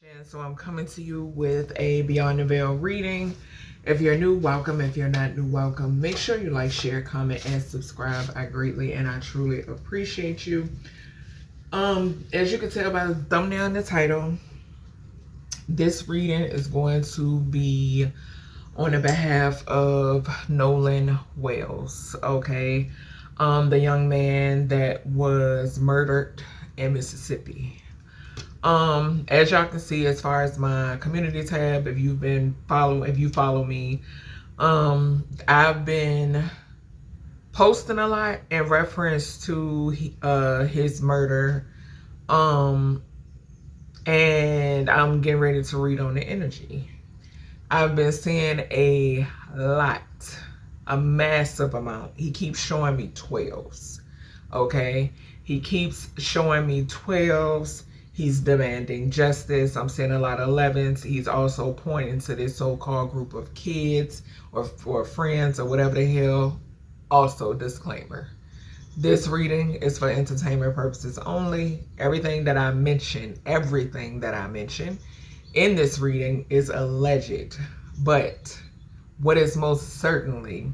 And so I'm coming to you with a Beyond the Veil reading. If you're new, welcome. If you're not new, welcome. Make sure you like, share, comment, and subscribe. I greatly and I truly appreciate you. As you can tell by the thumbnail and the title, this reading is going to be on the behalf of NolanWells, okay? The young man that was murdered in Mississippi. As y'all can see, as far as my community tab, if you follow me, I've been posting a lot in reference to his murder, and I'm getting ready to read on the energy. I've been seeing a lot, a massive amount. He keeps showing me 12s, okay? He keeps showing me 12s. He's demanding justice. I'm seeing a lot of 11s. He's also pointing to this so-called group of kids or friends or whatever the hell. Also, disclaimer. This reading is for entertainment purposes only. Everything that I mention in this reading is alleged. But what is most certainly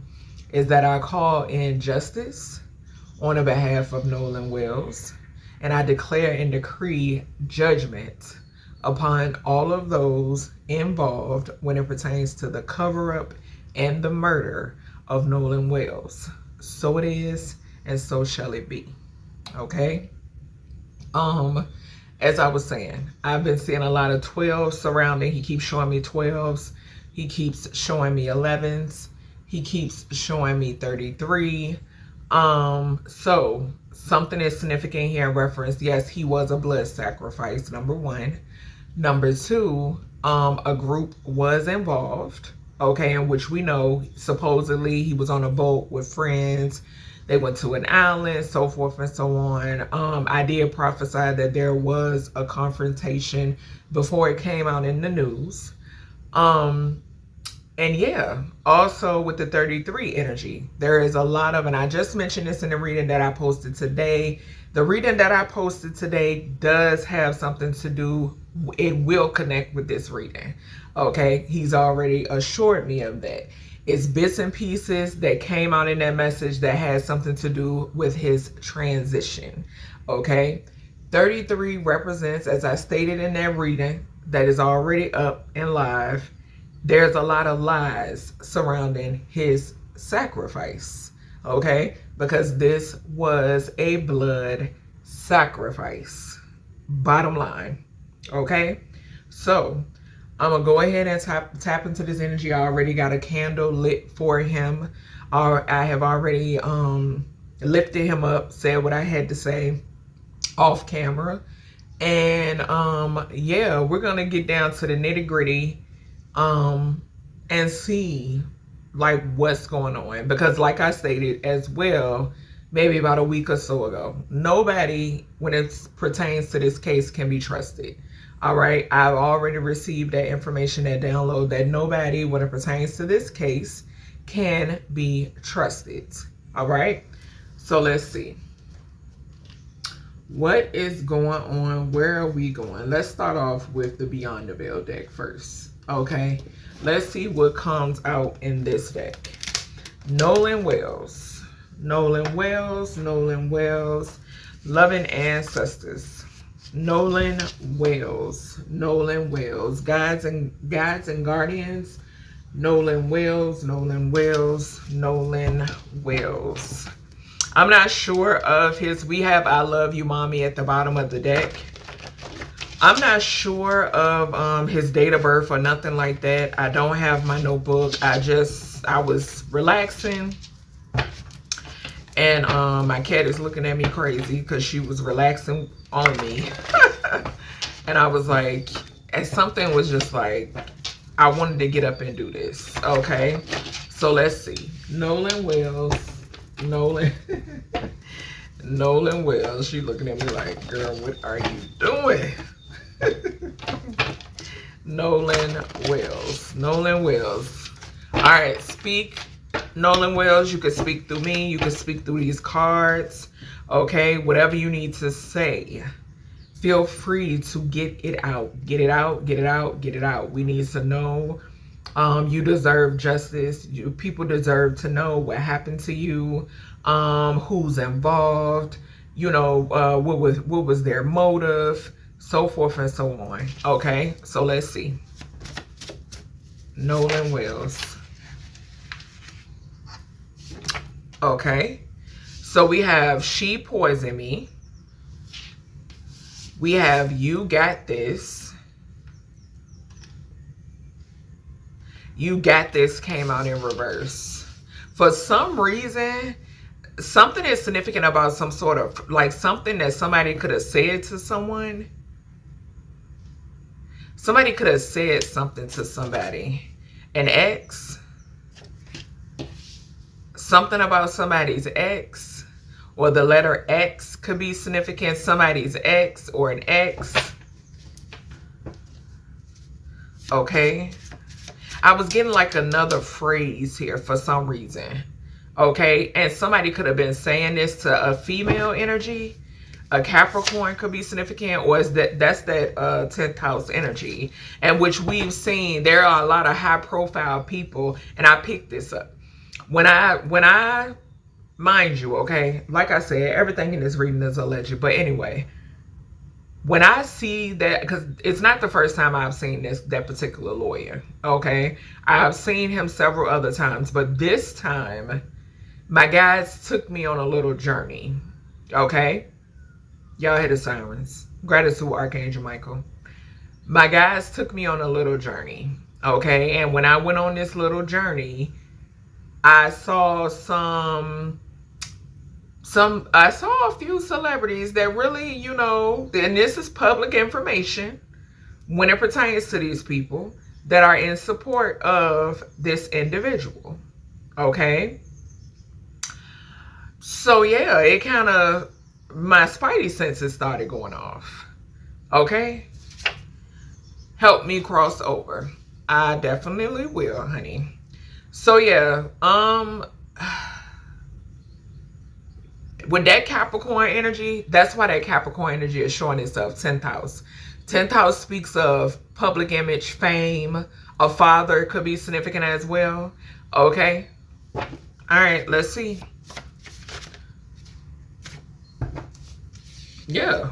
is that I call in justice on the behalf of NolanWells. And I declare and decree judgment upon all of those involved when it pertains to the cover-up and the murder of NolanWells. So it is, and so shall it be. Okay? As I was saying, I've been seeing a lot of 12s surrounding. He keeps showing me 12s. He keeps showing me 11s. He keeps showing me 33. So something is significant here in reference. Yes, he was a blood sacrifice, number one. Number two, a group was involved, okay, in which we know supposedly he was on a boat with friends. They went to an island, so forth and so on. I did prophesy that there was a confrontation before it came out in the news. And yeah, also with the 33 energy, there is a lot of, and I just mentioned this in the reading that I posted today. The reading that I posted today does have something to do, it will connect with this reading. Okay, he's already assured me of that. It's bits and pieces that came out in that message that has something to do with his transition. Okay, 33 represents, as I stated in that reading that is already up and live, there's a lot of lies surrounding his sacrifice, okay? Because this was a blood sacrifice, bottom line, okay? So I'm gonna go ahead and tap into this energy. I already got a candle lit for him. I have already lifted him up, said what I had to say off camera. And yeah, we're gonna get down to the nitty-gritty and see like what's going on, because like I stated as well, maybe about a week or so ago, nobody when it pertains to this case can be trusted. All right, I've already received that information, that download, that nobody when it pertains to this case can be trusted. All right, so let's see what is going on. Where are we going? Let's start off with the Beyond the Veil deck first. Okay, let's see what comes out in this deck. NolanWells, loving ancestors, NolanWells, guides and guardians, NolanWells. I'm not sure of his. We have I love you mommy at the bottom of the deck. I'm not sure of his date of birth or nothing like that. I don't have my notebook. I was relaxing, and my cat is looking at me crazy because she was relaxing on me. And I was like, and something was just like, I wanted to get up and do this. Okay, so let's see. NolanWells. She looking at me like, girl, what are you doing? NolanWells. All right, speak, NolanWells. You can speak through me. You can speak through these cards. Okay, whatever you need to say. feel free to get it out. Get it out, get it out, get it out. We need to know. You deserve justice. People deserve to know what happened to you, who's involved, you know, what was their motive, so forth and so on. Okay, so let's see. NolanWells. Okay, so we have she poisoned me. We have you got this. You got this came out in reverse. For some reason, something is significant about some sort of, like something that somebody could have said to someone. Somebody could have said something to somebody. An ex. Something about somebody's ex. Or the letter X could be significant. Somebody's ex or an ex. Okay. I was getting like another phrase here for some reason. Okay. And somebody could have been saying this to a female energy. A Capricorn could be significant, or is that's that 10th house energy, and which we've seen there are a lot of high profile people, and I picked this up when I mind you, okay, like I said, everything in this reading is alleged, but anyway, when I see that, because it's not the first time I've seen that particular lawyer, okay, I've seen him several other times, but this time my guides took me on a little journey. Okay, y'all hear the sirens. Gratitude, Archangel Michael. My guides took me on a little journey. Okay, and when I went on this little journey, I saw I saw a few celebrities that really, you know, and this is public information when it pertains to these people that are in support of this individual. Okay, so yeah, it kind of, my spidey senses started going off. Okay, help me cross over. I definitely will, honey. So yeah, with that Capricorn energy, that's why that Capricorn energy is showing itself 10th house. 10th house speaks of public image, fame. A father could be significant as well. Okay, all right, let's see. Yeah.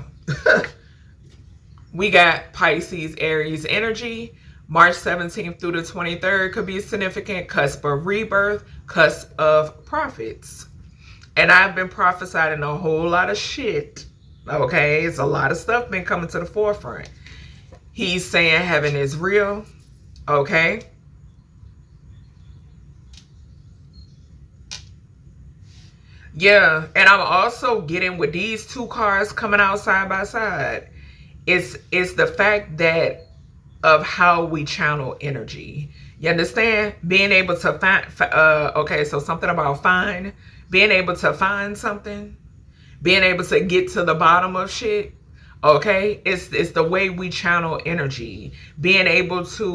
We got Pisces, Aries energy. March 17th through the 23rd could be significant. Cusp of rebirth, cusp of profits. And I've been prophesying a whole lot of shit. Okay, it's a lot of stuff been coming to the forefront. He's saying heaven is real. Okay. Yeah, and I'm also getting with these two cards coming out side by side. It's the fact that of how we channel energy. You understand? Being able to find, okay, so something about find. Being able to find something, being able to get to the bottom of shit, okay? It's the way we channel energy. Being able to,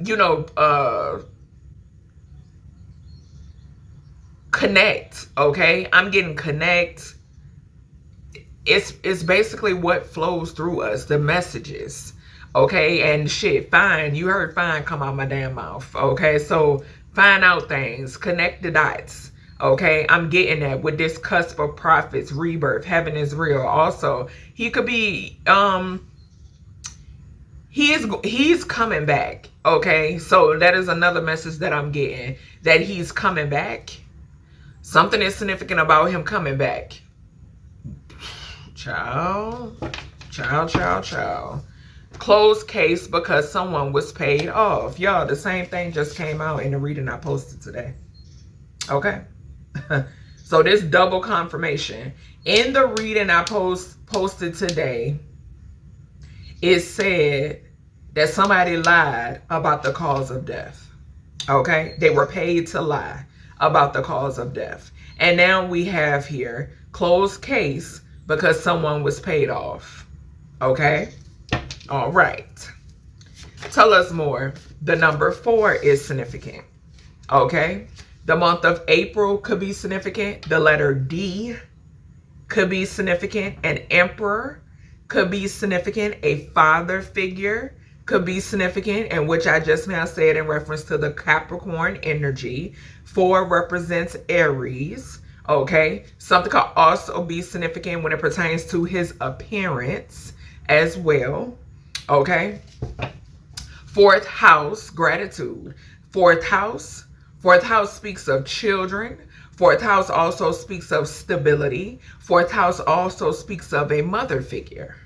you know, connect, okay? I'm getting connect. It's basically what flows through us, the messages, okay? And shit, find, you heard find come out my damn mouth, okay? So find out things, connect the dots. Okay, I'm getting that with this cusp of profits, rebirth, heaven is real. Also, he could be he's coming back. Okay, so that is another message that I'm getting, that he's coming back. Something is significant about him coming back. Child. Closed case because someone was paid off. Y'all, the same thing just came out in the reading I posted today. Okay. So this double confirmation. In the reading I posted today, it said that somebody lied about the cause of death. Okay. They were paid to lie about the cause of death. And now we have here closed case because someone was paid off. Okay. All right. Tell us more. The number 4 is significant. Okay. The month of April could be significant. The letter D could be significant. An emperor could be significant. A father figure could be significant, and which I just now said in reference to the Capricorn energy. 4 represents Aries. Okay, something could also be significant when it pertains to his appearance as well. Okay, 4th house, gratitude. 4th house speaks of children. 4th house also speaks of stability. 4th house also speaks of a mother figure.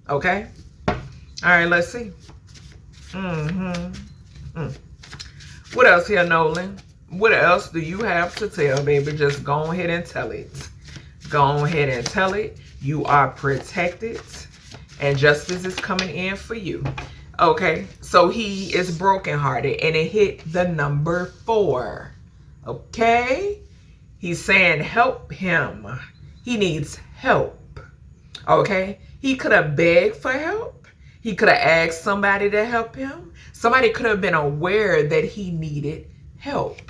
Okay, all right, let's see. What else here, Nolan? What else do you have to tell, baby? Just go ahead and tell it. Go ahead and tell it. You are protected, and justice is coming in for you. Okay, so he is brokenhearted, and it hit the number 4. Okay, he's saying help him. He needs help. Okay, he could have begged for help. He could have asked somebody to help him. Somebody could have been aware that he needed help.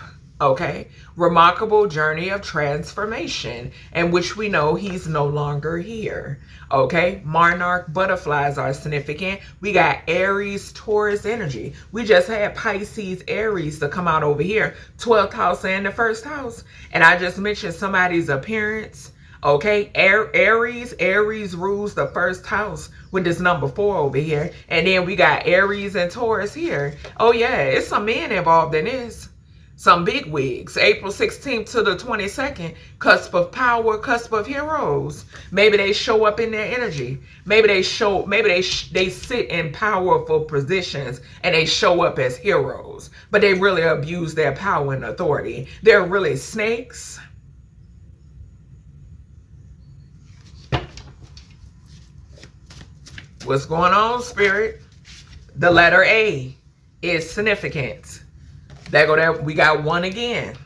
Okay, remarkable journey of transformation, in which we know he's no longer here. Okay, monarch butterflies are significant. We got Aries, Taurus energy. We just had Pisces, Aries to come out over here, 12th house and the 1st house. And I just mentioned somebody's appearance. Okay, Aries rules the 1st house with this number 4 over here. And then we got Aries and Taurus here. Oh yeah, it's some men involved in this. Some big wigs. April 16th to the 22nd. Cusp of power, cusp of heroes. Maybe they show up in their energy. Maybe they sit in powerful positions and they show up as heroes. But they really abuse their power and authority. They're really snakes. What's going on, Spirit? The letter A is significant. There go there. We got 1 again.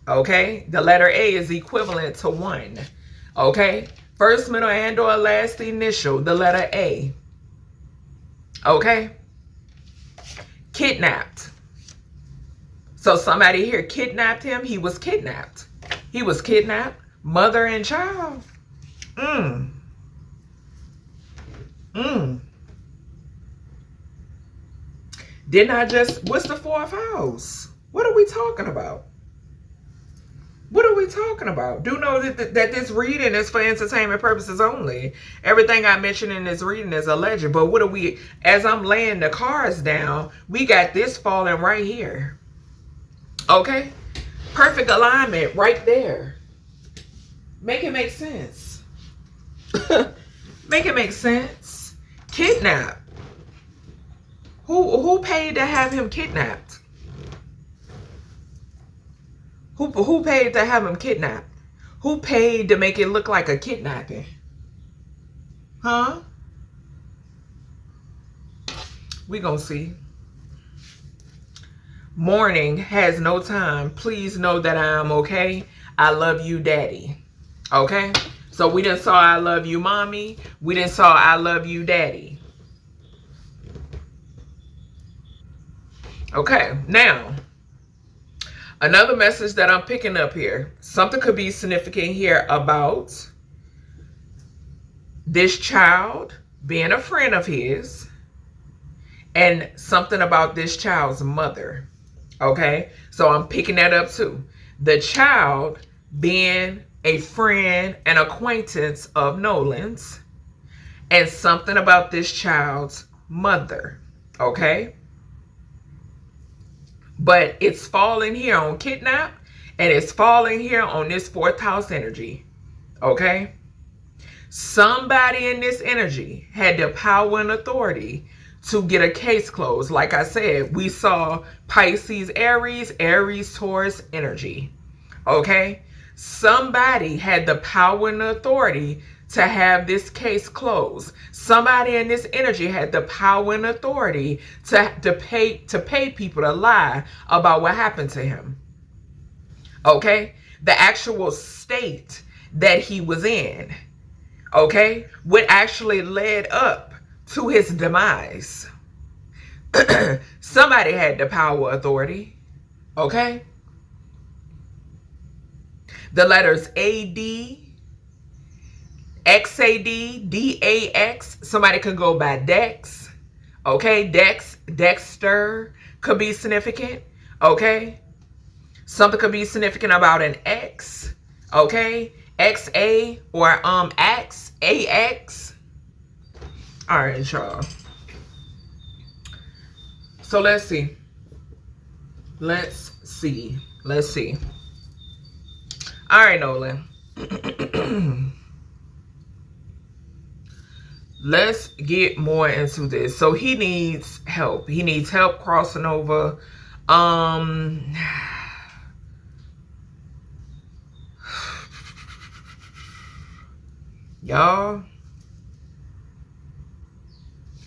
Okay, the letter A is equivalent to 1. Okay, first, middle, and or last initial, the letter A. Okay, kidnapped. So somebody here kidnapped him. He was kidnapped. He was kidnapped. Mother and child. Didn't I just, what's the 4th house? What are we talking about? What are we talking about? Do know that this reading is for entertainment purposes only. Everything I mentioned in this reading is alleged. But what are we, as I'm laying the cards down, we got this falling right here. Okay? Perfect alignment right there. Make it make sense. Make it make sense. Kidnap. Who paid to have him kidnapped? Who paid to have him kidnapped? Who paid to make it look like a kidnapping? Huh? We gonna see. Mourning has no time. Please know that I am okay. I love you, Daddy. Okay? So we done saw I love you, Mommy. We done saw I love you, Daddy. Okay, now, another message that I'm picking up here. Something could be significant here about this child being a friend of his, and something about this child's mother. Okay, so I'm picking that up too. The child being a friend and acquaintance of Nolan's, and something about this child's mother. Okay, but it's falling here on kidnap, and it's falling here on this 4th house energy. Okay, somebody in this energy had the power and authority to get a case closed. Like I said, we saw Pisces, Aries, Taurus energy. Okay, somebody had the power and authority to have this case closed. Somebody in this energy had the power and authority to pay people to lie about what happened to him. Okay, the actual state that he was in. Okay, what actually led up to his demise. Somebody had the power, authority. Okay, the letters AD XAD, DAX. Somebody could go by Dex. Okay, Dexter could be significant. Okay, something could be significant about an X. Okay, XA or AX. All right, y'all. So let's see. All right, Nolan. Let's get more into this. So he needs help. He needs help crossing over. Y'all,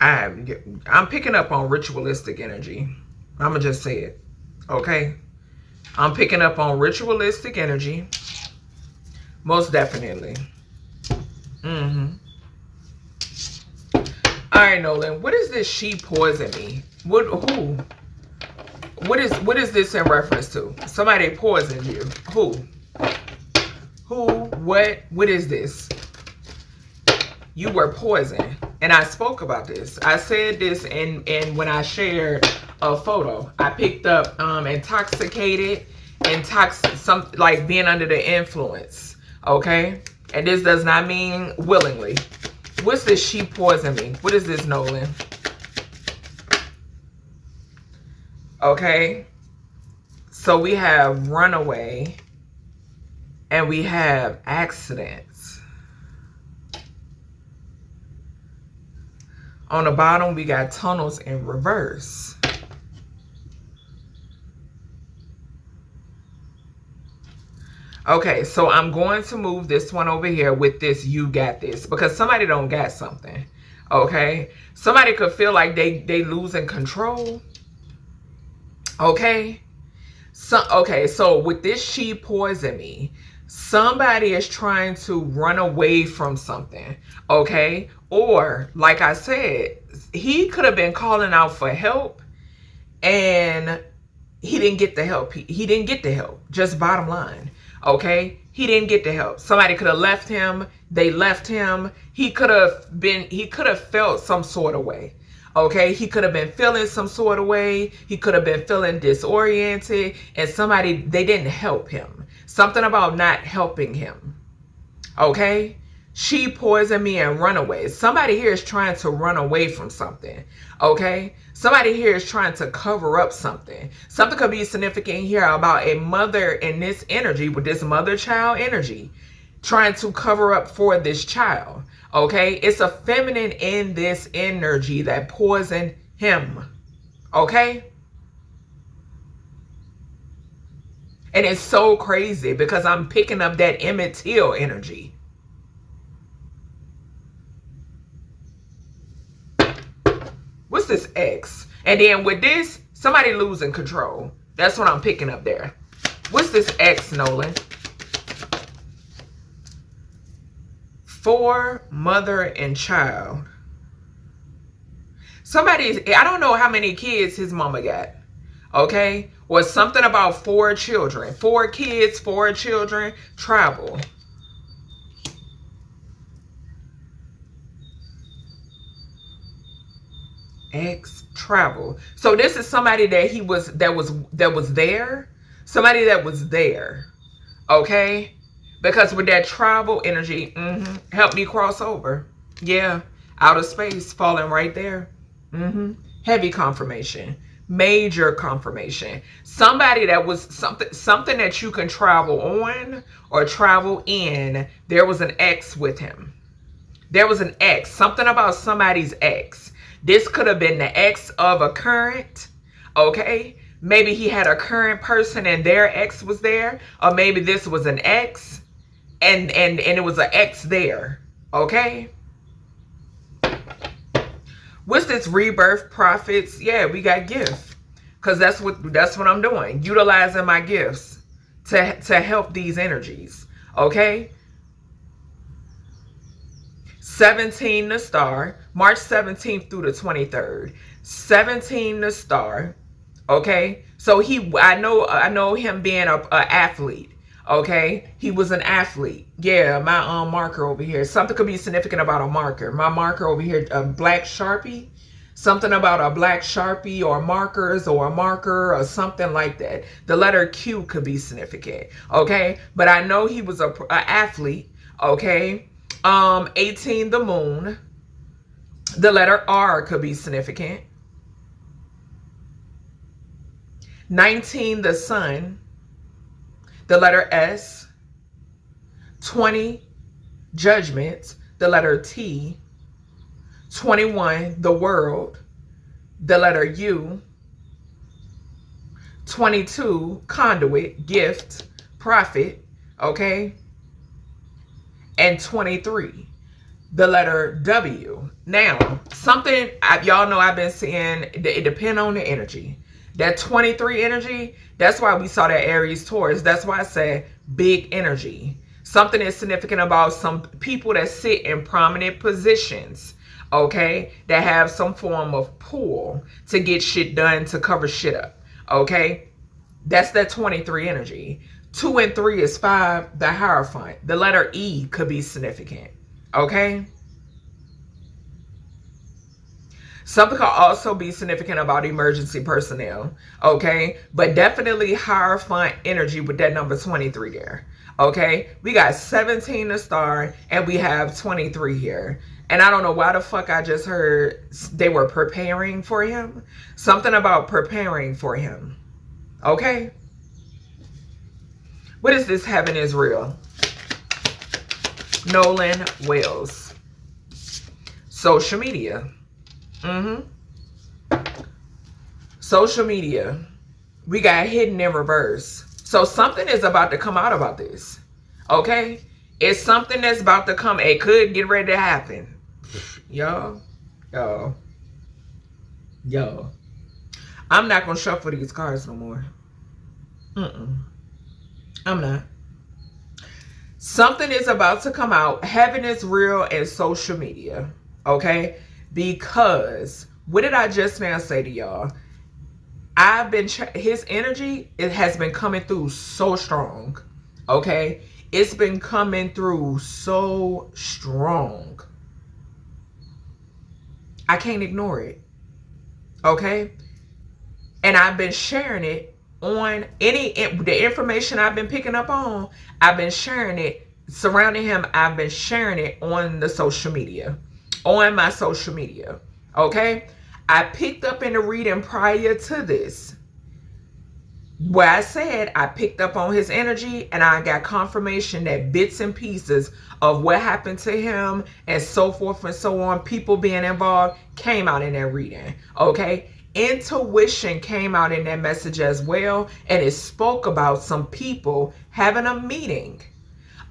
I'm picking up on ritualistic energy. I'm gonna just say it. Okay, I'm picking up on ritualistic energy. Most definitely. All right, Nolan. What is this? She poisoned me. Who? What is this in reference to? Somebody poisoned you. Who? What is this? You were poisoned. And I spoke about this. I said this in when I shared a photo. I picked up intoxicated, like being under the influence. Okay? And this does not mean willingly. What's this? She poisoned me. What is this, Nolan? Okay? So we have runaway and we have accidents. On the bottom, we got tunnels in reverse. Okay, so I'm going to move this one over here with this you got this, because somebody don't got something. Okay? Somebody could feel like they losing control. Okay? So with this she poisoned me, somebody is trying to run away from something. Okay? Or, like I said, he could have been calling out for help and he didn't get the help. He didn't get the help. Just bottom line. Okay? He didn't get the help. Somebody could have left him. They left him. He could have felt some sort of way. Okay? He could have been feeling some sort of way. He could have been feeling disoriented, and they didn't help him. Something about not helping him. Okay? She poisoned me and run away. Somebody here is trying to run away from something. Okay? Somebody here is trying to cover up something. Something could be significant here about a mother in this energy, with this mother-child energy, trying to cover up for this child. Okay? It's a feminine in this energy that poisoned him. Okay? And it's so crazy because I'm picking up that Emmett Till energy. What's this X? And then with this, somebody losing control. That's what I'm picking up there. What's this X, Nolan? For mother and child. I don't know how many kids his mama got. Okay? Or something about 4 children. 4 kids, 4 children, travel. X travel. So this is somebody that was there. Somebody that was there. Okay? Because with that travel energy, help me cross over. Yeah. Outer space falling right there. Heavy confirmation. Major confirmation. Somebody that was something that you can travel on or travel in. There was an X with him. There was an X. Something about somebody's X. This could have been the ex of a current, okay? Maybe he had a current person and their ex was there. Or maybe this was an ex and it was an ex there, okay? What's this rebirth prophets? Yeah, we got gifts. Because that's what I'm doing. Utilizing my gifts to help these energies, okay? 17 the star, March 17th through the 23rd. 17 the star, okay? So I know him being a athlete, Okay, he was an athlete. Yeah, my marker over here. Something could be significant about a marker. My marker over here, a black Sharpie. Something about a black Sharpie or markers or a marker or something like that. The letter Q could be significant. Okay, but I know he was a athlete. Okay, 18, the moon. The letter R could be significant. 19, the sun. The letter S. 20, judgment. The letter T. 21, the world. The letter U. 22, conduit, gift, profit. Okay. And 23, the letter W. Now, something y'all know I've been seeing, it depends on the energy. That 23 energy, that's why we saw that Aries Taurus. That's why I said big energy. Something is significant about some people that sit in prominent positions, okay, that have some form of pull to get shit done, to cover shit up, okay? That's that 23 energy. 2 and 3 is 5, the Hierophant. The letter E could be significant, okay? Something could also be significant about emergency personnel, okay? But definitely Hierophant energy with that number 23 there, okay? We got 17 to start, and we have 23 here. And I don't know why the fuck I just heard they were preparing for him. Something about preparing for him, okay? What is this? Heaven is real. NolanWells. Social media. Social media. We got hidden in reverse. So something is about to come out about this. Okay? It's something that's about to come. It could get ready to happen. Yo. I'm not going to shuffle these cards no more. I'm not. Something is about to come out. Heaven is real and social media. Okay? Because what did I just now say to y'all? His energy, it has been coming through so strong. Okay? It's been coming through so strong. I can't ignore it. Okay? And I've been sharing it on the information I've been picking up on. I've been sharing it surrounding him. I've been sharing it on the social media, on my social media. Okay. I picked up in the reading prior to this where I said I picked up on his energy, and I got confirmation that bits and pieces of what happened to him and so forth and so on, people being involved, came out in that reading. Okay. Intuition came out in that message as well, and it spoke about some people having a meeting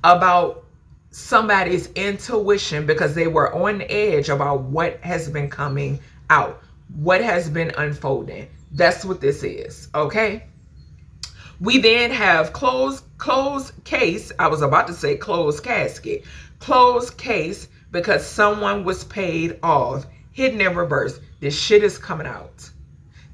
about somebody's intuition because they were on the edge about what has been coming out, what has been unfolding. That's what this is, okay? We then have closed case. I was about to say closed casket. Closed case because someone was paid off. Hidden in reverse. This shit is coming out.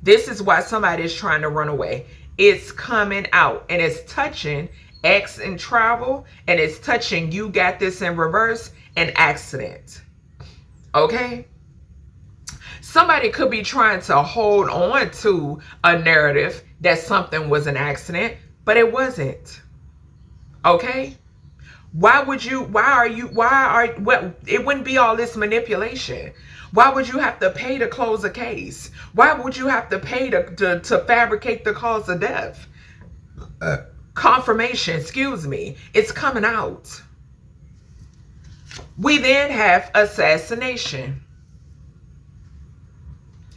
This is why somebody is trying to run away. It's coming out, and it's touching X in travel, and it's touching you got this in reverse, an accident. Okay? Somebody could be trying to hold on to a narrative that something was an accident, but it wasn't. Okay? It wouldn't be all this manipulation. Why would you have to pay to close a case? Why would you have to pay to fabricate the cause of death? Confirmation, excuse me. It's coming out. We then have assassination.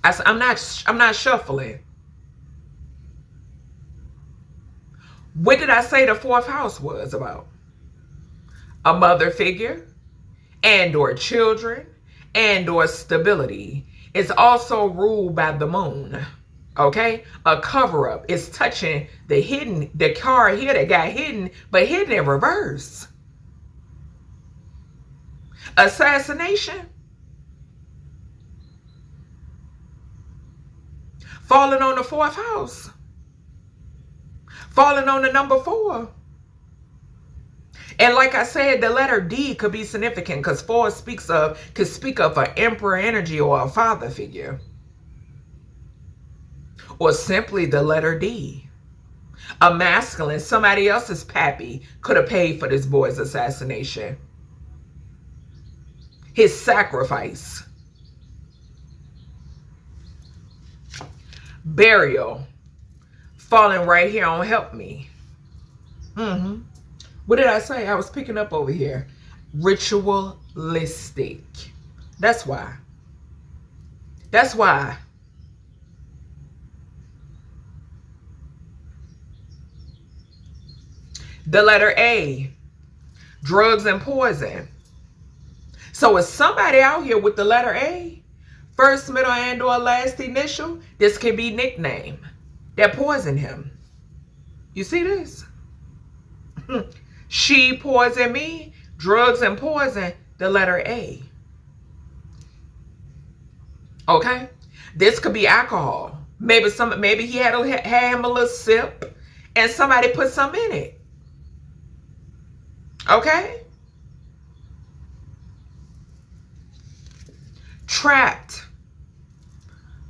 I'm not shuffling. What did I say the fourth house was about? A mother figure, and or children, and or stability. It's also ruled by the moon. Okay? A cover-up is touching the card here that got hidden, but hidden in reverse. Assassination. Falling on the fourth house. Falling on the number 4. And like I said, the letter D could be significant because 4 could speak of an emperor energy or a father figure. Or simply the letter D. A masculine, somebody else's pappy could have paid for this boy's assassination. His sacrifice. Burial. Falling right here on help me. What did I say? I was picking up over here. Ritualistic. That's why. That's why. The letter A. Drugs and poison. So is somebody out here with the letter A? First, middle, and or last initial? This can be nickname. That poisoned him. You see this? She poisoned me. Drugs and poison. The letter A. Okay? This could be alcohol. Maybe he had him a little sip and somebody put some in it. Okay? Trapped.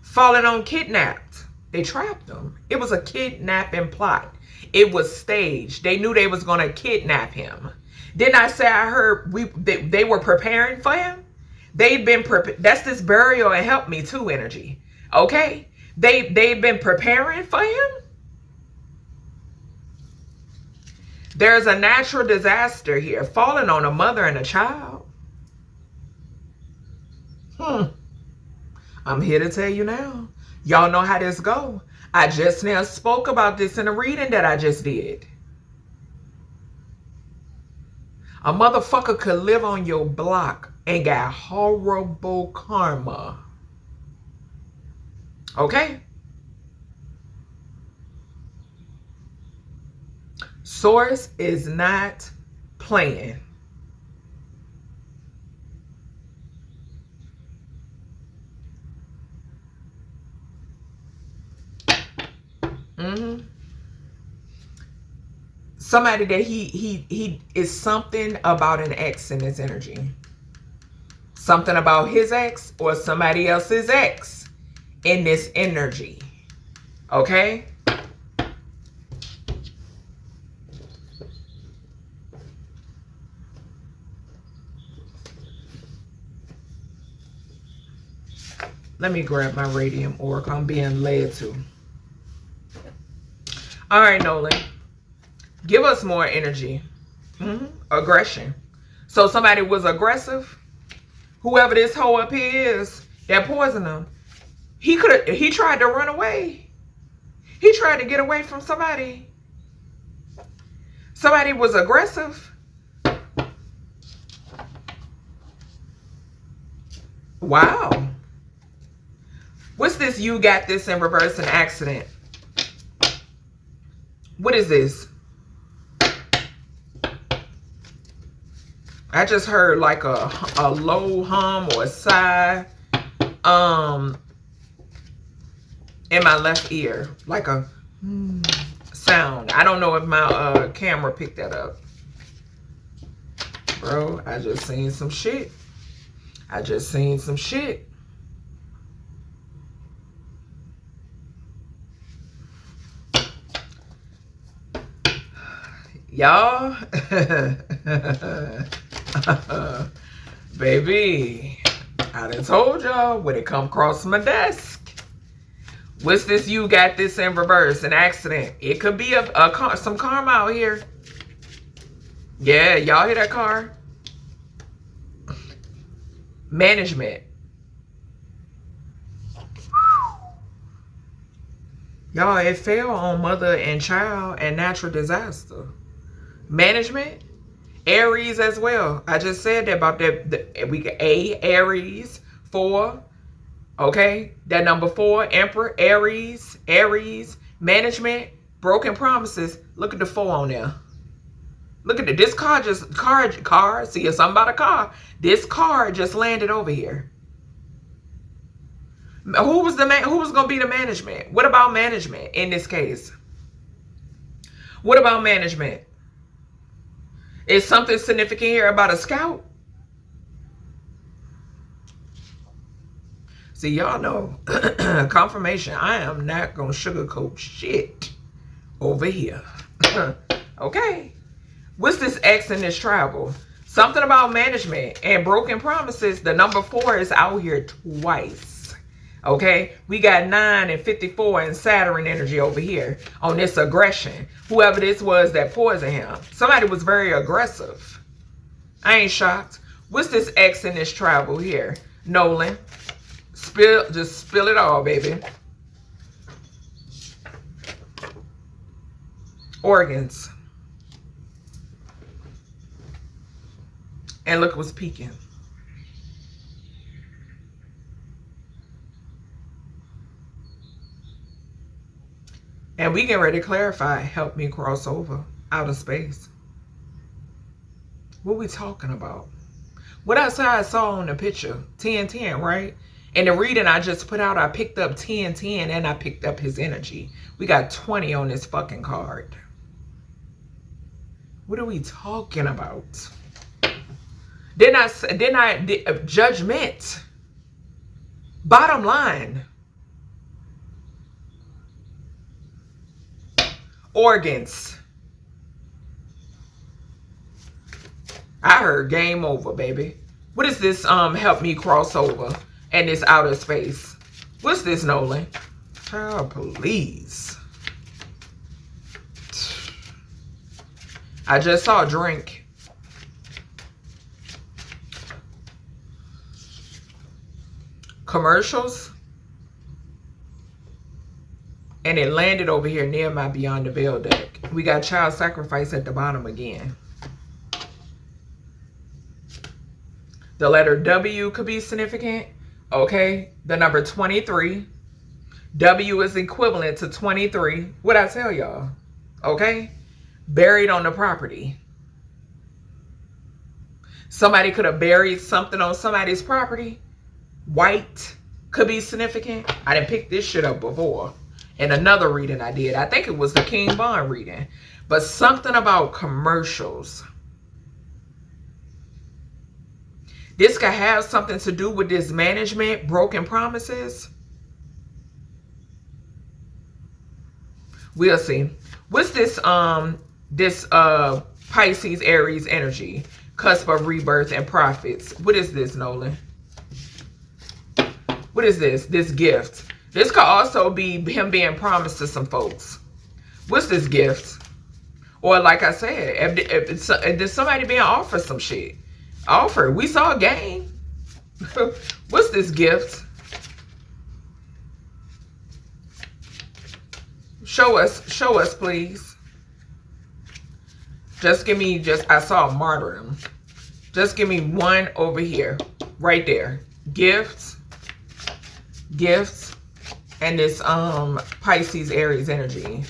Falling on kidnapped. They trapped him. It was a kidnapping plot. It was staged. They knew they was going to kidnap him. Didn't I say I heard they were preparing for him? They've been that's this burial and help me too energy. Okay? They've been preparing for him. There's a natural disaster here, falling on a mother and a child. I'm here to tell you now. Y'all know how this go. I just now spoke about this in a reading that I just did. A motherfucker could live on your block and got horrible karma. Okay? Source is not playing. Somebody that he is something about an ex in this energy. Something about his ex or somebody else's ex in this energy. Okay? Let me grab my radium oracle. I'm being led to. All right, Nolan. Give us more energy. Aggression. So somebody was aggressive. Whoever this hoe up here is that poisoned him. He tried to run away. He tried to get away from somebody. Somebody was aggressive. Wow. What's this? You got this in reverse, an accident. What is this? I just heard like a low hum or a sigh in my left ear. Like a sound. I don't know if my camera picked that up. Bro, I just seen some shit. I just seen some shit. Y'all, baby, I done told y'all when it come across my desk. What's this? You got this in reverse, an accident. It could be some karma out here. Yeah, y'all hear that car? Management. Y'all, it fell on mother and child and natural disaster. Management, Aries as well. I just said that about that. We got Aries, 4. Okay, that number 4, Emperor, Aries, management, broken promises. Look at the 4 on there. Look at this car see, it's something about a car. This car just landed over here. Who was gonna be the management? What about management in this case? What about management? Is something significant here about a scout? See, y'all know, confirmation, I am not going to sugarcoat shit over here. Okay. What's this X in this travel? Something about management and broken promises. The number 4 is out here twice. Okay. We got 9 and 54 and Saturn energy over here on this aggression. Whoever this was that poisoned him. Somebody was very aggressive. I ain't shocked. What's this X in this travel here? Nolan. Just spill it all, baby. Organs. And look what's peeking. And we get ready to clarify. Help me cross over outer space. What we talking about? What I saw on the picture, 10-10, right? In the reading I just put out, I picked up 10-10 and I picked up his energy. We got 20 on this fucking card. What are we talking about? Judgment. Bottom line. Organs. I heard game over, baby. What is this help me cross over and this outer space? What's this, Nolan? Oh, please. I just saw a drink. Commercials. And it landed over here near my Beyond the Veil deck. We got child sacrifice at the bottom again. The letter W could be significant. Okay. The number 23. W is equivalent to 23. What'd I tell y'all? Okay. Buried on the property. Somebody could have buried something on somebody's property. White could be significant. I didn't pick this shit up before. In another reading I did. I think it was the King Bond reading. But something about commercials. This could have something to do with this management, broken promises. We'll see. What's this Pisces Aries energy? Cusp of rebirth and profits. What is this, Nolan? What is this? This gift. This could also be him being promised to some folks. What's this gift? Or like I said, if somebody being offered some shit. Offer. We saw a game. What's this gift? Show us, please. Just give me, I saw martyrdom. Just give me one over here. Right there. Gifts. And this Pisces Aries energy.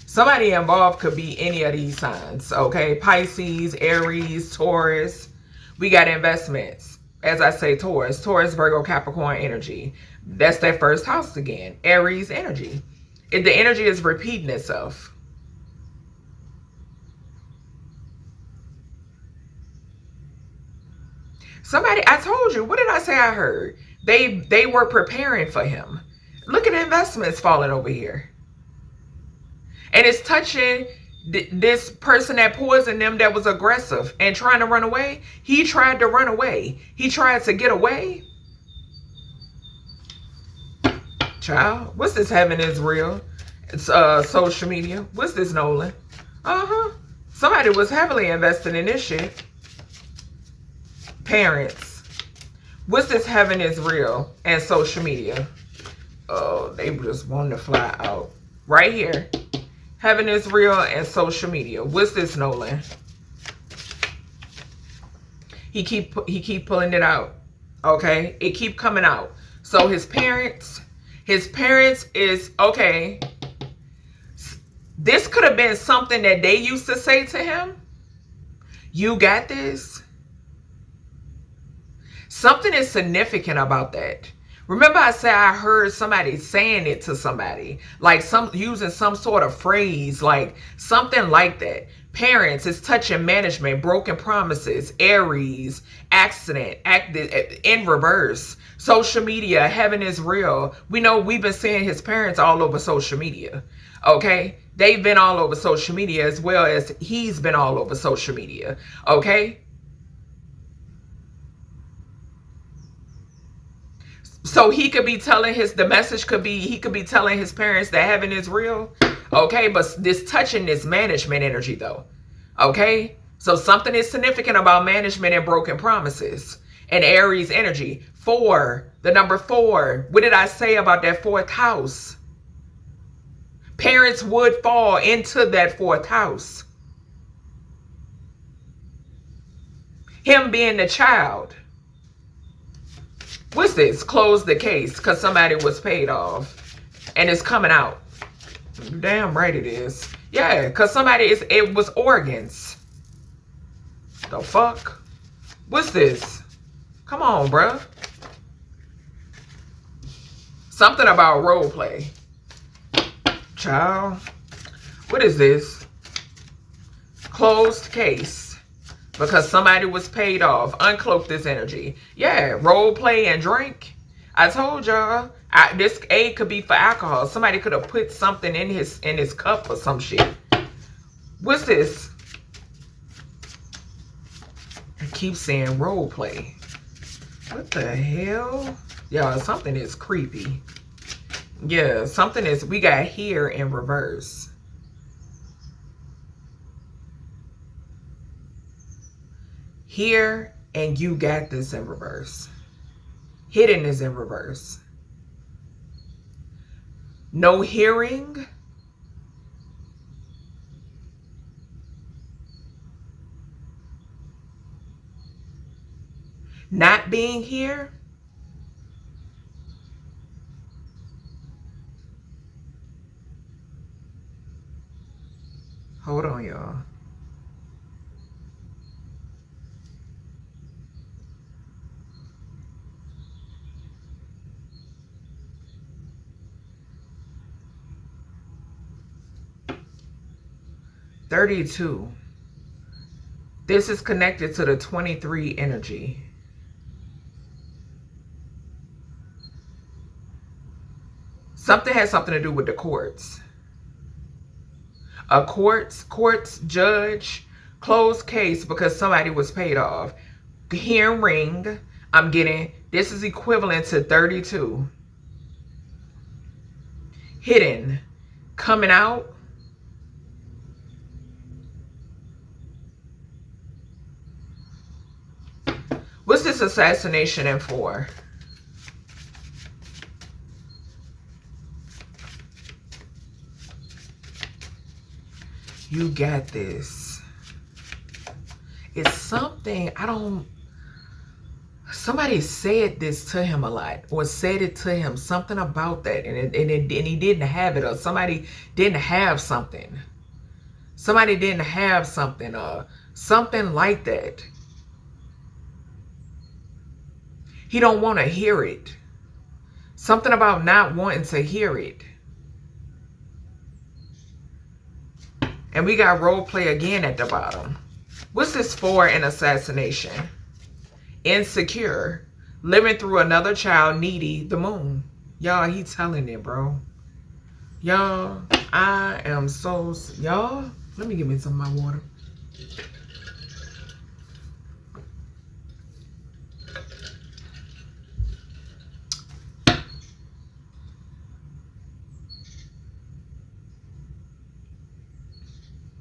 Somebody involved could be any of these signs. Okay. Pisces, Aries, Taurus. We got investments. As I say, Taurus, Virgo, Capricorn energy. That's that first house again. Aries energy. The energy is repeating itself. Somebody, I told you, what did I say I heard? They were preparing for him. Look at the investments falling over here. And it's touching this person that poisoned them that was aggressive and trying to run away. He tried to run away. He tried to get away. Child, what's this heaven is real? It's social media. What's this, Nolan? Somebody was heavily invested in this shit. Parents. What's this heaven is real and social media? Oh, they just wanted to fly out. Right here. Heaven is real and social media. What's this, Nolan? He keep pulling it out. Okay? It keep coming out. So his parents is, okay. This could have been something that they used to say to him. You got this. Something is significant about that. Remember I said I heard somebody saying it to somebody, like using some sort of phrase, like something like that. Parents is touching management, broken promises, Aries, accident, in reverse. Social media, heaven is real. We know we've been seeing his parents all over social media. Okay? They've been all over social media as well as he's been all over social media. Okay? So he could be telling the message could be, he could be telling his parents that heaven is real. Okay, but this touching this management energy though. Okay, so something is significant about management and broken promises and Aries energy. 4, the number 4. What did I say about that 4th house? Parents would fall into that 4th house. Him being the child. What's this? Close the case because somebody was paid off and it's coming out. Damn right it is. Yeah, because it was organs. The fuck? What's this? Come on, bruh. Something about role play. Child. What is this? Closed case. Because somebody was paid off. Uncloak this energy. Yeah, role play and drink. I told y'all. This A could be for alcohol. Somebody could have put something in his cup or some shit. What's this? I keep saying role play. What the hell? Y'all, something is creepy. Yeah, something is, we got here in reverse. Here and you got this in reverse. Hidden is in reverse. No hearing. Not being here. Hold on, y'all. $32. This is connected to the 23 energy. Something has something to do with the courts. A courts, judge, closed case because somebody was paid off. Hearing ring, I'm getting, this is equivalent to 32. Hidden, coming out. What's this assassination in for? You got this. It's something, somebody said this to him a lot, or said it to him, something about that, and he didn't have it, or somebody didn't have something. Somebody didn't have something, or something like that. He don't want to hear it. Something about not wanting to hear it. And we got role play again at the bottom. What's this for in assassination? Insecure. Living through another child, needy, the moon. Y'all, he telling it, bro. Y'all, I am so... Y'all, let me give me some of my water.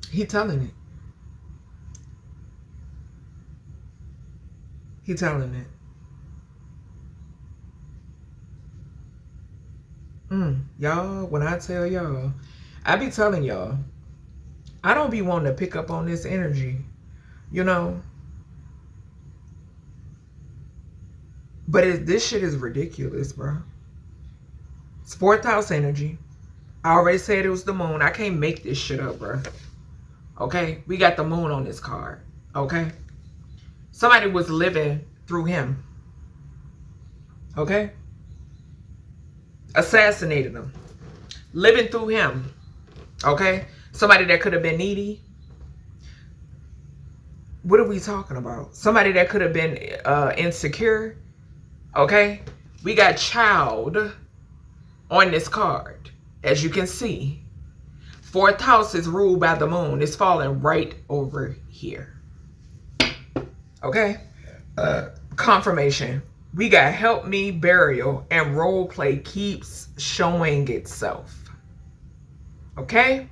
He telling it. He telling it. Y'all, when I tell y'all, I be telling y'all, I don't be wanting to pick up on this energy, you know. But this shit is ridiculous, bro. It's 4th house energy. I already said it was the moon. I can't make this shit up, bro. Okay? We got the moon on this card. Okay? Somebody was living through him. Okay? assassinated him, living through him. Okay? Somebody that could have been needy. What are we talking about? Somebody that could have been insecure. Okay? We got child on this card. As you can see, 4th house is ruled by the moon. It's falling right over here. Okay? Confirmation. We got help me, burial, and role play keeps showing itself. Okay?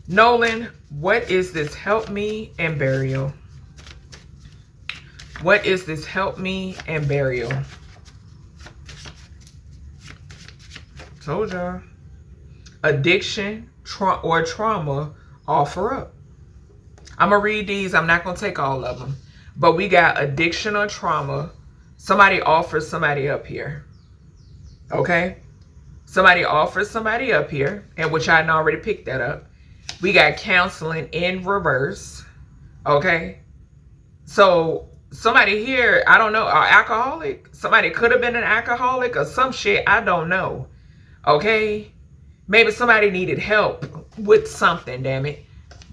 Nolan, what is this help me and burial? What is this help me and burial? Told y'all. Addiction or trauma, offer up. I'm going to read these. I'm not going to take all of them. But we got addiction or trauma. Somebody offers somebody up here. Okay? Somebody offers somebody up here. And which I already picked that up. We got counseling in reverse. Okay? So somebody here, I don't know, are alcoholic. Somebody could have been an alcoholic or some shit. I don't know. Okay? Maybe somebody needed help with something, damn it.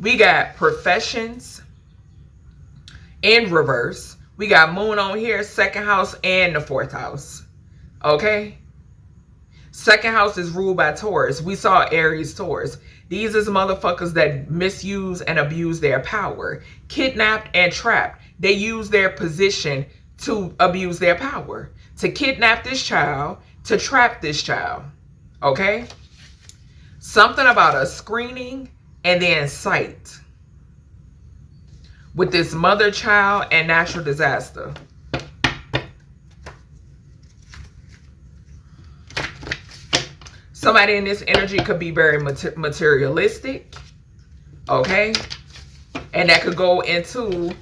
We got professions in reverse. We got moon on here, 2nd house and the 4th house. Okay? 2nd house is ruled by Taurus. We saw Aries, Taurus. These is motherfuckers that misuse and abuse their power. Kidnapped and trapped. They use their position to abuse their power. To kidnap this child, to trap this child. Okay? Something about a screening and then sight. With this mother, child, and natural disaster. Somebody in this energy could be very materialistic. Okay? And that could go into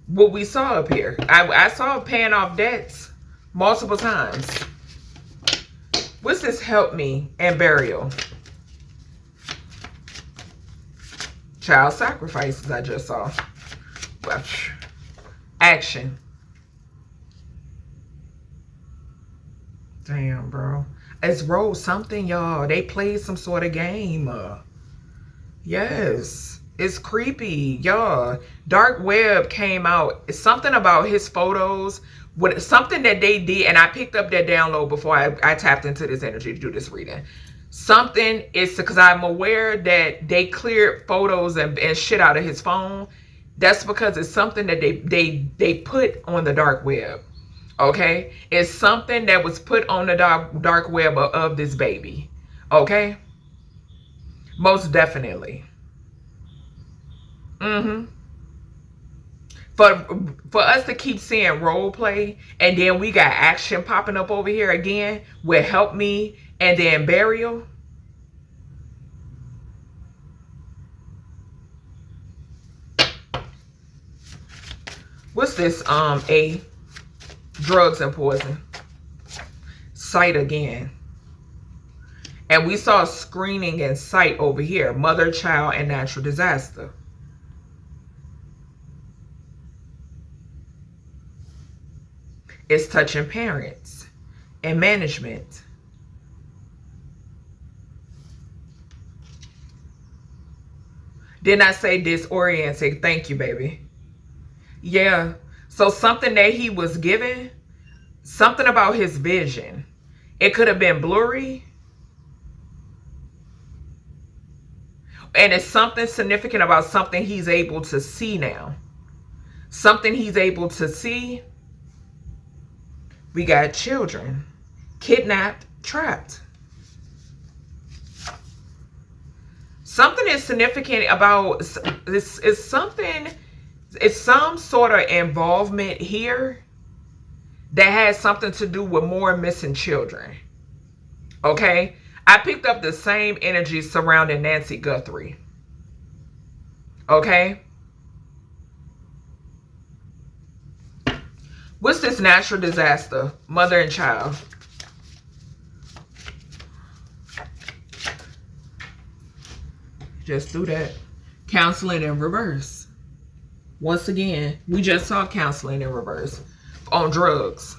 what we saw up here. I saw paying off debts multiple times. What's this help me and burial? Child sacrifices I just saw. Action. Damn, bro. It's rolled something, y'all. They played some sort of game. Yes. It's creepy, y'all. Dark web came out. It's something about his photos. Something that they did, and I picked up that download before I tapped into this energy to do this reading. Something is because I'm aware that they cleared photos and shit out of his phone. That's because it's something that they put on the dark web. Okay? It's something that was put on the dark web of this baby. Okay? Most definitely. For us to keep seeing role play, and then we got action popping up over here again with help me and then burial. What's this? A drugs and poison. Sight again. And we saw screening and sight over here. Mother, child, and natural disaster. It's touching parents and management. Didn't I say disorienting? Thank you, baby. Yeah. So something that he was given, something about his vision. It could have been blurry. And it's something significant about something he's able to see now. Something he's able to see. We got children. Kidnapped, trapped. Something is significant about this. Is something, it's some sort of involvement here that has something to do with more missing children. Okay? I picked up the same energy surrounding Nancy Guthrie. Okay? What's this natural disaster? Mother and child. Just do that. Counseling in reverse. Once again, we just saw counseling in reverse on drugs.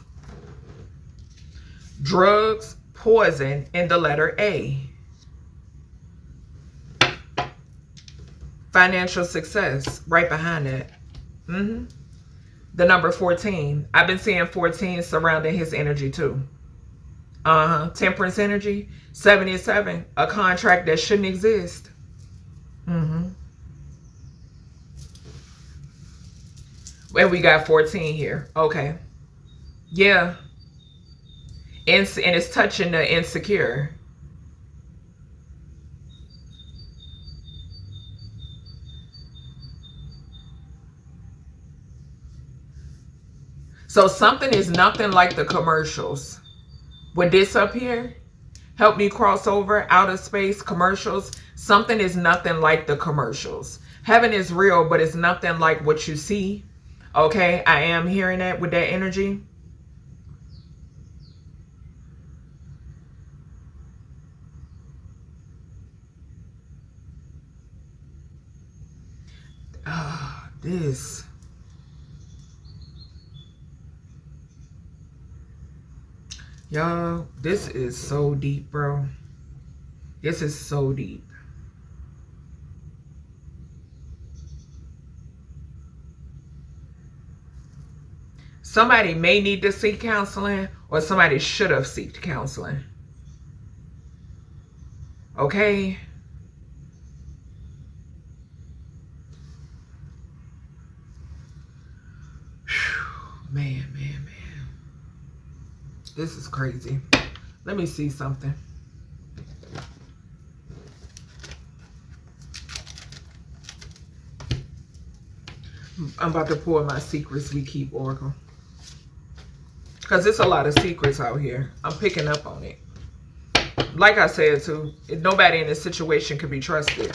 drugs, poison in the letter A. Financial success right behind that. The number 14. I've been seeing 14 surrounding his energy too. Temperance energy. 77. A contract that shouldn't exist. And we got 14 here. Okay. Yeah. And it's touching the insecure. So something is nothing like the commercials. With this up here, help me cross over, outer space, commercials. Something is nothing like the commercials. Heaven is real, but it's nothing like what you see. Okay, I am hearing that with that energy. This. Y'all, this is so deep, bro. This is so deep. Somebody may need to seek counseling, or somebody should have sought counseling. Okay? Man. This is crazy. Let me see something. I'm about to pour my secrets we keep, Oracle. Because there's a lot of secrets out here. I'm picking up on it. Like I said, too, nobody in this situation can be trusted.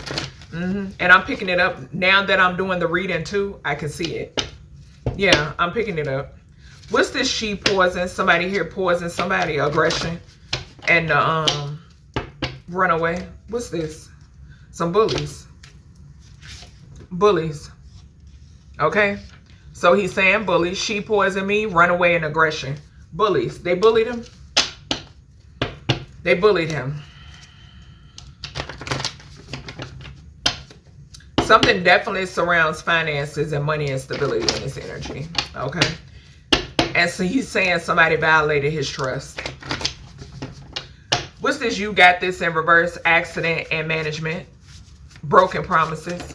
And I'm picking it up. Now that I'm doing the reading, too, I can see it. Yeah, I'm picking it up. What's this she poison? Somebody here poison somebody, aggression, and runaway. What's this? Some bullies. Bullies. Okay? So he's saying bullies. She poisoned me, runaway, and aggression. Bullies. They bullied him. They bullied him. Something definitely surrounds finances and money and stability in this energy. Okay? And so he's saying somebody violated his trust. What's this? You got this in reverse. Accident and management. Broken promises.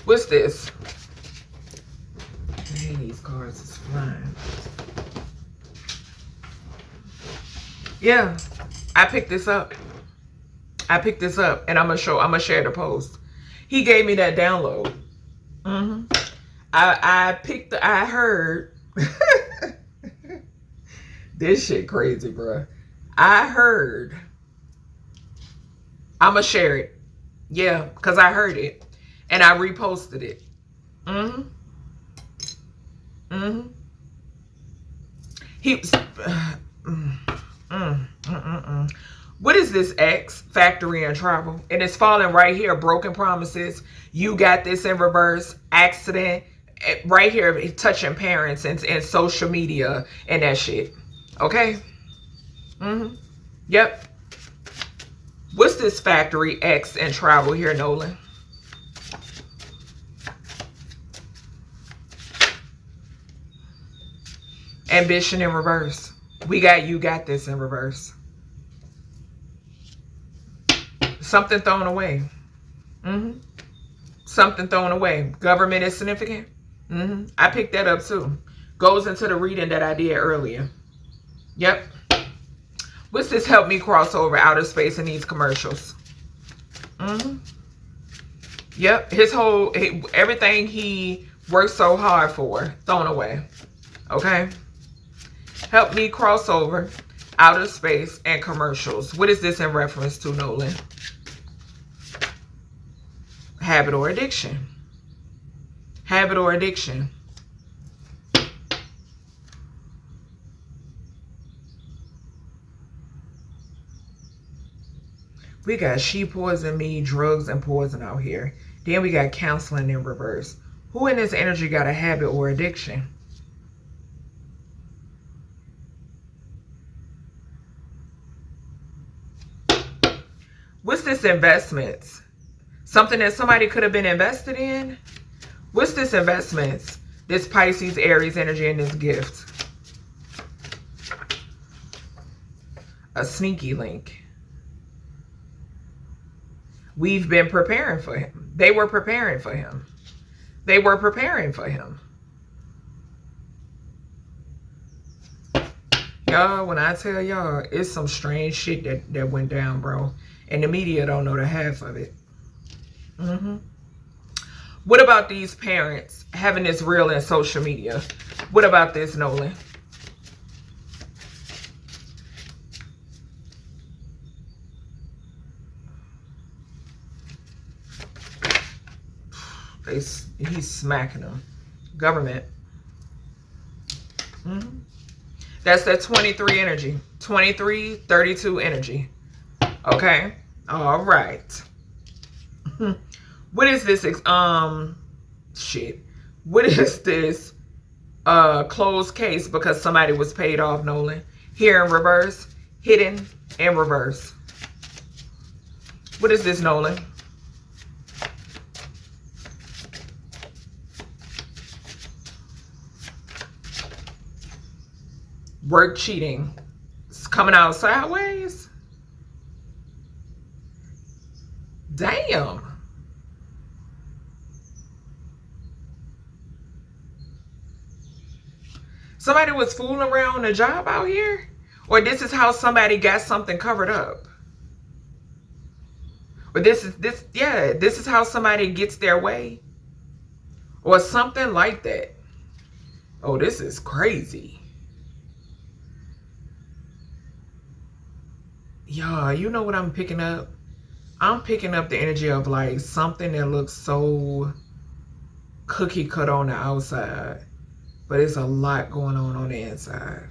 What's this? Man, these cards is flying. Yeah, I picked this up. I picked this up, and I'm gonna share the post. He gave me that download. I heard this shit crazy, bro. I heard. I'm gonna share it. Yeah, because I heard it, and I reposted it. He. What is this? X, factory and travel. And it's falling right here. Broken promises. You got this in reverse. Accident. Right here, touching parents and social media and that shit. Okay? Yep. What's this? Factory, X, and travel here, Nolan? Ambition in reverse. We got you got this in reverse. Something thrown away. Something thrown away. Government is significant. I picked that up too. Goes into the reading that I did earlier. Yep. What's this? Help me cross over outer space in these commercials. Yep. Everything he worked so hard for, thrown away. Okay. Help me cross over outer space and commercials. What is this in reference to, Nolan? Habit or addiction. Habit or addiction. We got she poison me, drugs and poison out here. Then we got counseling in reverse. Who in this energy got a habit or addiction? What's this investments? Something that somebody could have been invested in? What's this investments? This Pisces, Aries energy and this gift. A sneaky link. We've been preparing for him. They were preparing for him. They were preparing for him. Y'all, when I tell y'all, it's some strange shit that went down, bro. And the media don't know the half of it. What about these parents having this reel in social media? What about this, Nolan? He's smacking them. Government. That's that 23 energy. 23, 32 energy. Okay. All right. What is this? Shit. What is this? Closed case because somebody was paid off, Nolan. Here in reverse. Hidden in reverse. What is this, Nolan? Work cheating. It's coming out sideways. Damn. Somebody was fooling around on the job out here? Or this is how somebody got something covered up? Or this is how somebody gets their way? Or something like that. Oh, this is crazy. Y'all, you know what I'm picking up? I'm picking up the energy of like something that looks so cookie cut on the outside, but it's a lot going on the inside.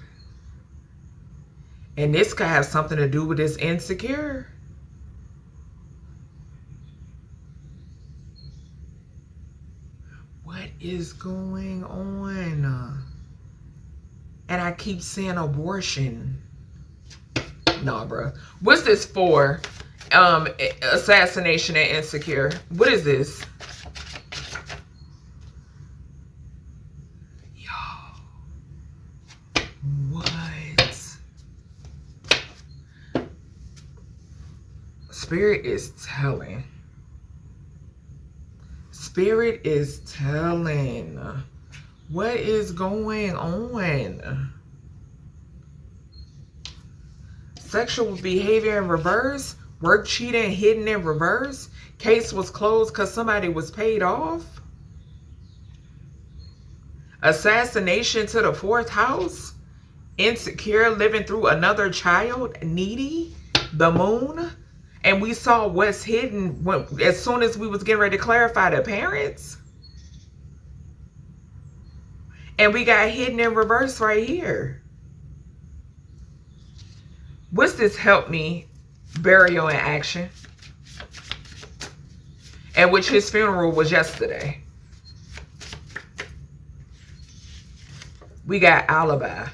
And this could have something to do with this insecure. What is going on? And I keep saying abortion. Nah, bro. What's this for? Assassination and insecure. What is this? Yo. What? Spirit is telling. Spirit is telling. What is going on? Sexual behavior in reverse. Work cheating hidden in reverse. Case was closed because somebody was paid off. Assassination to the 4th house. Insecure living through another child. Needy. The moon. And we saw what's hidden as soon as we was getting ready to clarify the parents. And we got hidden in reverse right here. What's this help me? Burial in action. And which his funeral was yesterday. We got alibi.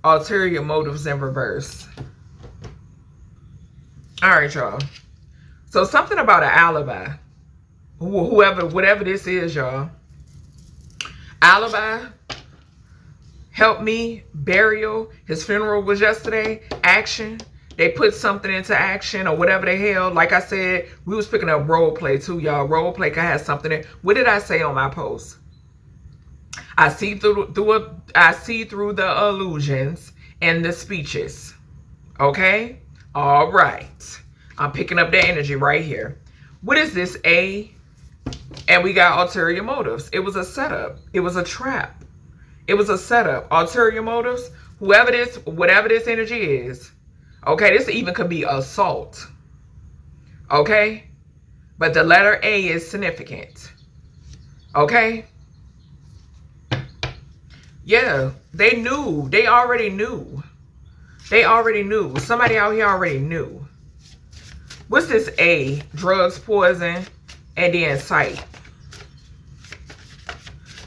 Ulterior motives in reverse. All right, y'all. So something about an alibi. Whatever this is, y'all. Alibi. Help me. Burial. His funeral was yesterday. Action. They put something into action or whatever the hell. Like I said, we was picking up role play too, y'all. Role play can have something in. What did I say on my post? I see through the illusions and the speeches. Okay? All right. I'm picking up that energy right here. What is this? And we got ulterior motives. It was a setup. It was a trap. It was a setup. Ulterior motives. Whatever this energy is. Okay, this even could be assault. Okay? But the letter A is significant. Okay? Yeah, they knew. They already knew. They already knew. Somebody out here already knew. What's this A? Drugs, poison, and then sight.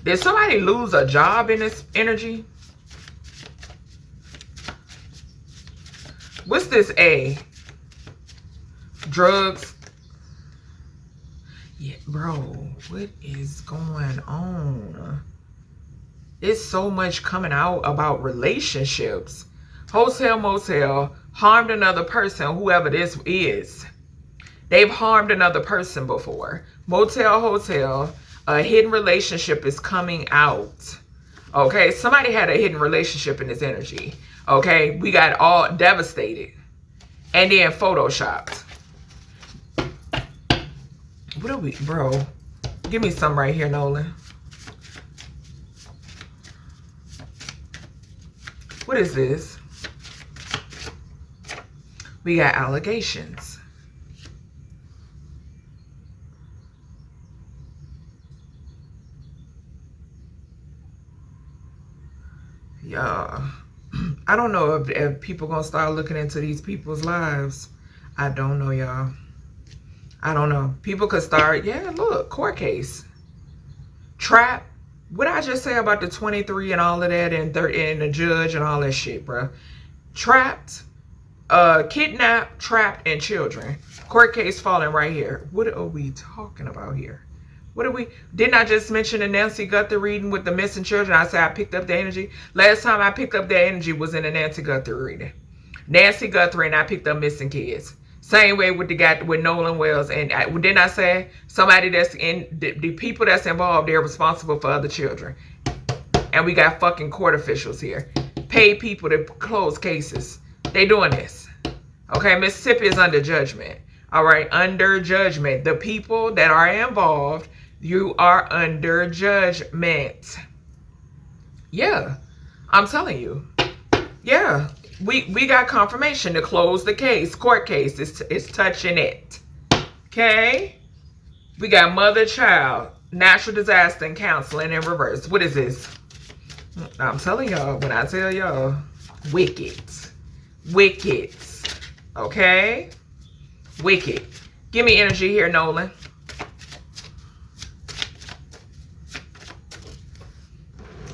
Did somebody lose a job in this energy? What's this A? Drugs. Yeah, bro, what is going on? It's so much coming out about relationships. Hotel, motel, harmed another person, whoever this is. They've harmed another person before. Motel, hotel, a hidden relationship is coming out. Okay, somebody had a hidden relationship in this energy. Okay, we got all devastated and then photoshopped. What are we, bro? Give me some right here, Nolan. What is this? We got allegations. Yeah. I don't know if people gonna start looking into these people's lives. I don't know, y'all. I don't know. People could start, yeah, look, court case. Trap. What did I just say about the 23 and all of that and the judge and all that shit, bro? Trapped, kidnapped, trapped, and children. Court case falling right here. What are we talking about here? What are we? Didn't I just mention the Nancy Guthrie reading with the missing children? I said I picked up the energy. Last time I picked up the energy was in the Nancy Guthrie reading. Nancy Guthrie and I picked up missing kids. Same way with the guy with NolanWells. And didn't I say somebody that's in the people that's involved, they're responsible for other children. And we got fucking court officials here. Paid people to close cases. They doing this. Okay, Mississippi is under judgment. All right, under judgment. The people that are involved, you are under judgment. Yeah, I'm telling you. Yeah, we got confirmation to close the case. Court case is touching it. Okay, we got mother child natural disaster and counseling in reverse. What is this? I'm telling y'all, when I tell y'all, wicked. Okay, wicked. Give me energy here, Nolan.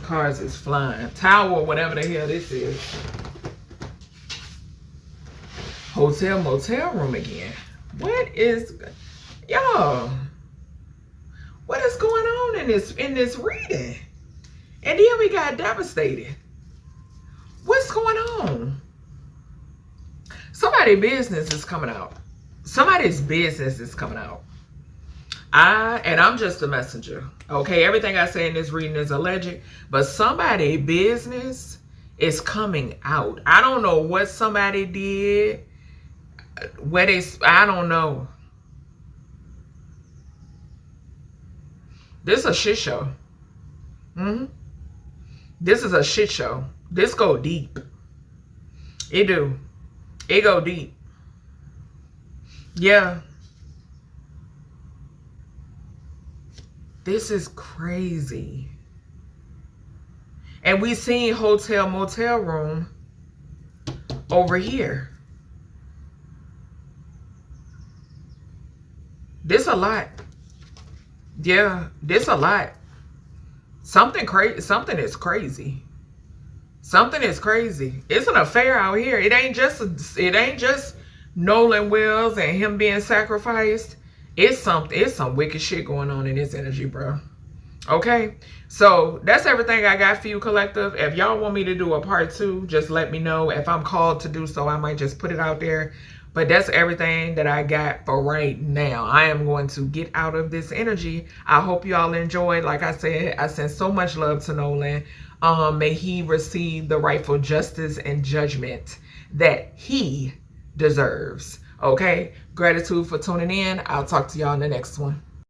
Cards is flying. Tower, whatever the hell this is. Hotel, motel room again. What is, y'all? What is going on in this reading? And then we got devastated. What's going on? Somebody's business is coming out. Somebody's business is coming out. And I'm just a messenger. Okay, everything I say in this reading is alleged, but somebody's business is coming out. I don't know what somebody did. I don't know. This is a shit show. This is a shit show. This go deep. It do. It go deep. Yeah. This is crazy. And we seen hotel motel room over here. This a lot. Yeah, this a lot. Something crazy. Something is crazy. Something is crazy. It's an affair out here. It ain't just NolanWells and him being sacrificed. It's some wicked shit going on in this energy, bro. Okay, so that's everything I got for you, collective. If y'all want me to do a part 2, just let me know. If I'm called to do so, I might just put it out there. But that's everything that I got for right now. I am going to get out of this energy. I hope you all enjoyed. Like I said, I send so much love to Nolan. May he receive the rightful justice and judgment that he deserves. Okay, gratitude for tuning in. I'll talk to y'all in the next one.